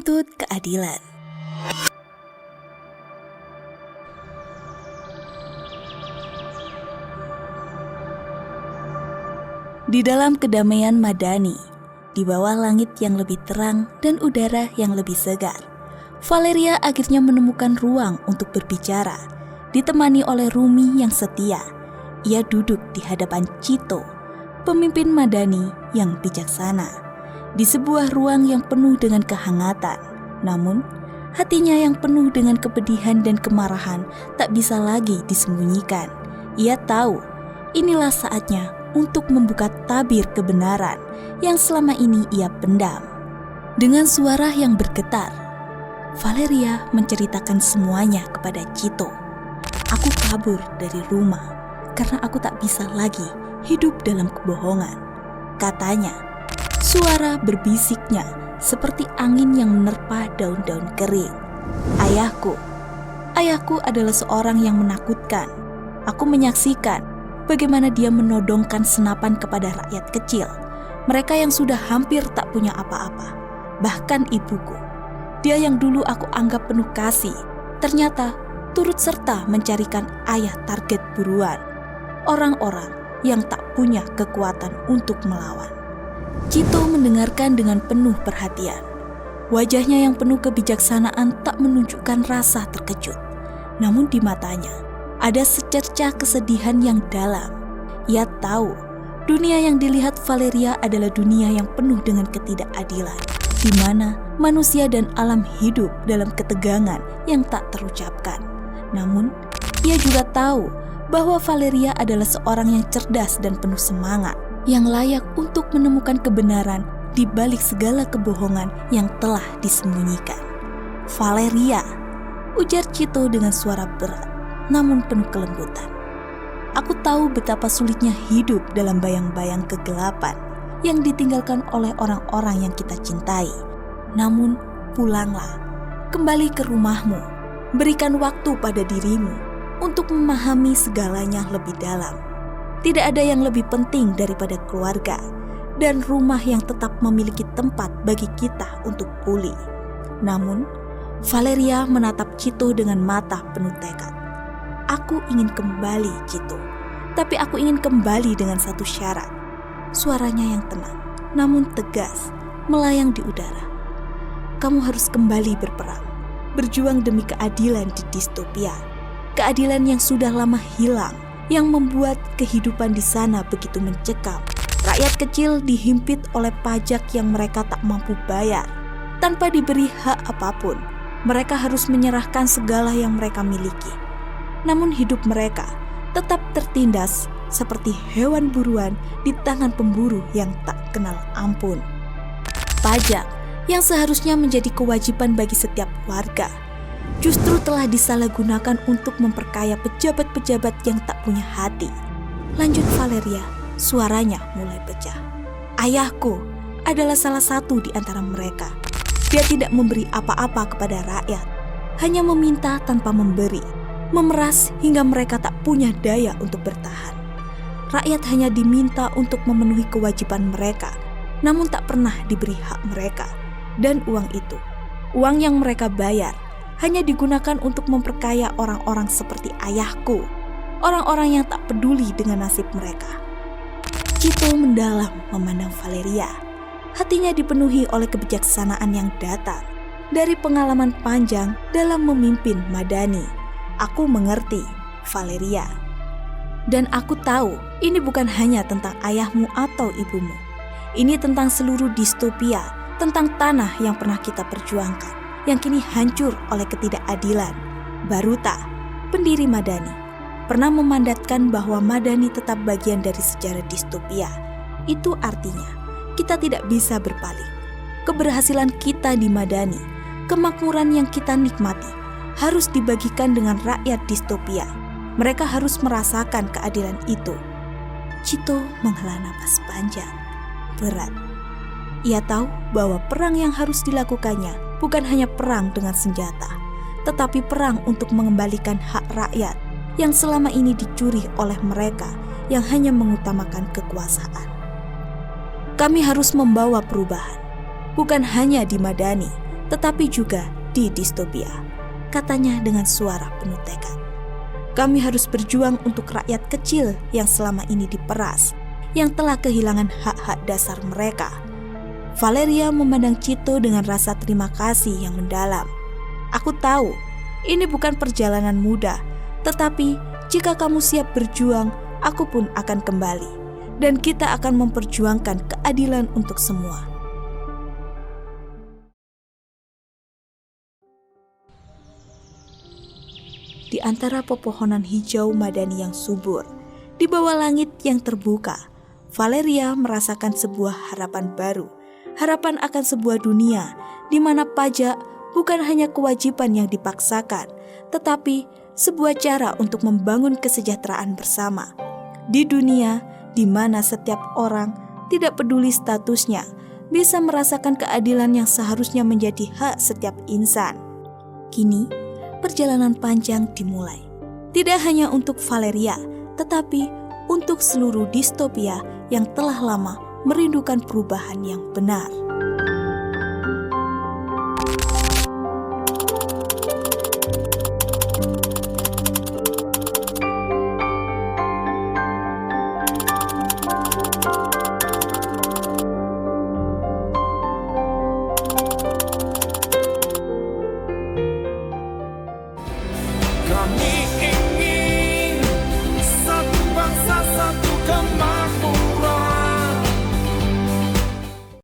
menuntut keadilan. Di dalam kedamaian Madani, di bawah langit yang lebih terang dan udara yang lebih segar, Valeria akhirnya menemukan ruang untuk berbicara, ditemani oleh Rumi yang setia. Ia duduk di hadapan Cito, pemimpin Madani yang bijaksana, di sebuah ruang yang penuh dengan kehangatan. Namun, hatinya yang penuh dengan kepedihan dan kemarahan tak bisa lagi disembunyikan. Ia tahu, inilah saatnya untuk membuka tabir kebenaran yang selama ini ia pendam. Dengan suara yang bergetar, Valeria menceritakan semuanya kepada Cito. Aku kabur dari rumah karena aku tak bisa lagi hidup dalam kebohongan, katanya. Suara berbisiknya seperti angin yang menerpa daun-daun kering. Ayahku adalah seorang yang menakutkan. Aku menyaksikan bagaimana dia menodongkan senapan kepada rakyat kecil, mereka yang sudah hampir tak punya apa-apa. Bahkan ibuku, dia yang dulu aku anggap penuh kasih, ternyata turut serta mencarikan ayah target buruan, orang-orang yang tak punya kekuatan untuk melawan. Cito mendengarkan dengan penuh perhatian. Wajahnya yang penuh kebijaksanaan tak menunjukkan rasa terkejut, namun di matanya ada secercah kesedihan yang dalam. Ia tahu dunia yang dilihat Valeria adalah dunia yang penuh dengan ketidakadilan, di mana manusia dan alam hidup dalam ketegangan yang tak terucapkan. Namun, ia juga tahu bahwa Valeria adalah seorang yang cerdas dan penuh semangat, yang layak untuk menemukan kebenaran di balik segala kebohongan yang telah disembunyikan. Valeria, ujar Cito dengan suara berat namun penuh kelembutan. Aku tahu betapa sulitnya hidup dalam bayang-bayang kegelapan yang ditinggalkan oleh orang-orang yang kita cintai. Namun pulanglah, kembali ke rumahmu, berikan waktu pada dirimu untuk memahami segalanya lebih dalam. Tidak ada yang lebih penting daripada keluarga dan rumah yang tetap memiliki tempat bagi kita untuk pulih. Namun, Valeria menatap Cito dengan mata penuh tekad. Aku ingin kembali, Cito, tapi aku ingin kembali dengan satu syarat. Suaranya yang tenang, namun tegas, melayang di udara. Kamu harus kembali berperang, berjuang demi keadilan di distopia. Keadilan yang sudah lama hilang, yang membuat kehidupan di sana begitu mencekam. Rakyat kecil dihimpit oleh pajak yang mereka tak mampu bayar. Tanpa diberi hak apapun, mereka harus menyerahkan segala yang mereka miliki. Namun hidup mereka tetap tertindas seperti hewan buruan di tangan pemburu yang tak kenal ampun. Pajak yang seharusnya menjadi kewajiban bagi setiap warga justru telah disalahgunakan untuk memperkaya pejabat-pejabat yang tak punya hati. Lanjut Valeria, suaranya mulai pecah. Ayahku adalah salah satu di antara mereka. Dia tidak memberi apa-apa kepada rakyat, hanya meminta tanpa memberi, memeras hingga mereka tak punya daya untuk bertahan. Rakyat hanya diminta untuk memenuhi kewajiban mereka, namun tak pernah diberi hak mereka. Dan uang itu, uang yang mereka bayar, hanya digunakan untuk memperkaya orang-orang seperti ayahku, orang-orang yang tak peduli dengan nasib mereka. Cito mendalam memandang Valeria. Hatinya dipenuhi oleh kebijaksanaan yang datang dari pengalaman panjang dalam memimpin Madani. Aku mengerti, Valeria. Dan aku tahu ini bukan hanya tentang ayahmu atau ibumu. Ini tentang seluruh distopia, tentang tanah yang pernah kita perjuangkan, yang kini hancur oleh ketidakadilan. Baruta, pendiri Madani, pernah memandatkan bahwa Madani tetap bagian dari sejarah distopia. Itu artinya kita tidak bisa berpaling. Keberhasilan kita di Madani, kemakmuran yang kita nikmati, harus dibagikan dengan rakyat distopia. Mereka harus merasakan keadilan itu. Cito menghela napas panjang, berat. Ia tahu bahwa perang yang harus dilakukannya bukan hanya perang dengan senjata, tetapi perang untuk mengembalikan hak rakyat yang selama ini dicuri oleh mereka yang hanya mengutamakan kekuasaan. Kami harus membawa perubahan, bukan hanya di Madani, tetapi juga di distopia, katanya dengan suara penuh tekad. Kami harus berjuang untuk rakyat kecil yang selama ini diperas, yang telah kehilangan hak-hak dasar mereka. Valeria memandang Chito dengan rasa terima kasih yang mendalam. Aku tahu, ini bukan perjalanan mudah, tetapi jika kamu siap berjuang, aku pun akan kembali. Dan kita akan memperjuangkan keadilan untuk semua. Di antara pepohonan hijau madani yang subur, di bawah langit yang terbuka, Valeria merasakan sebuah harapan baru. Harapan akan sebuah dunia di mana pajak bukan hanya kewajiban yang dipaksakan, tetapi sebuah cara untuk membangun kesejahteraan bersama. Di dunia di mana setiap orang, tidak peduli statusnya, bisa merasakan keadilan yang seharusnya menjadi hak setiap insan. Kini, perjalanan panjang dimulai. Tidak hanya untuk Valeria, tetapi untuk seluruh distopia yang telah lama merindukan perubahan yang benar.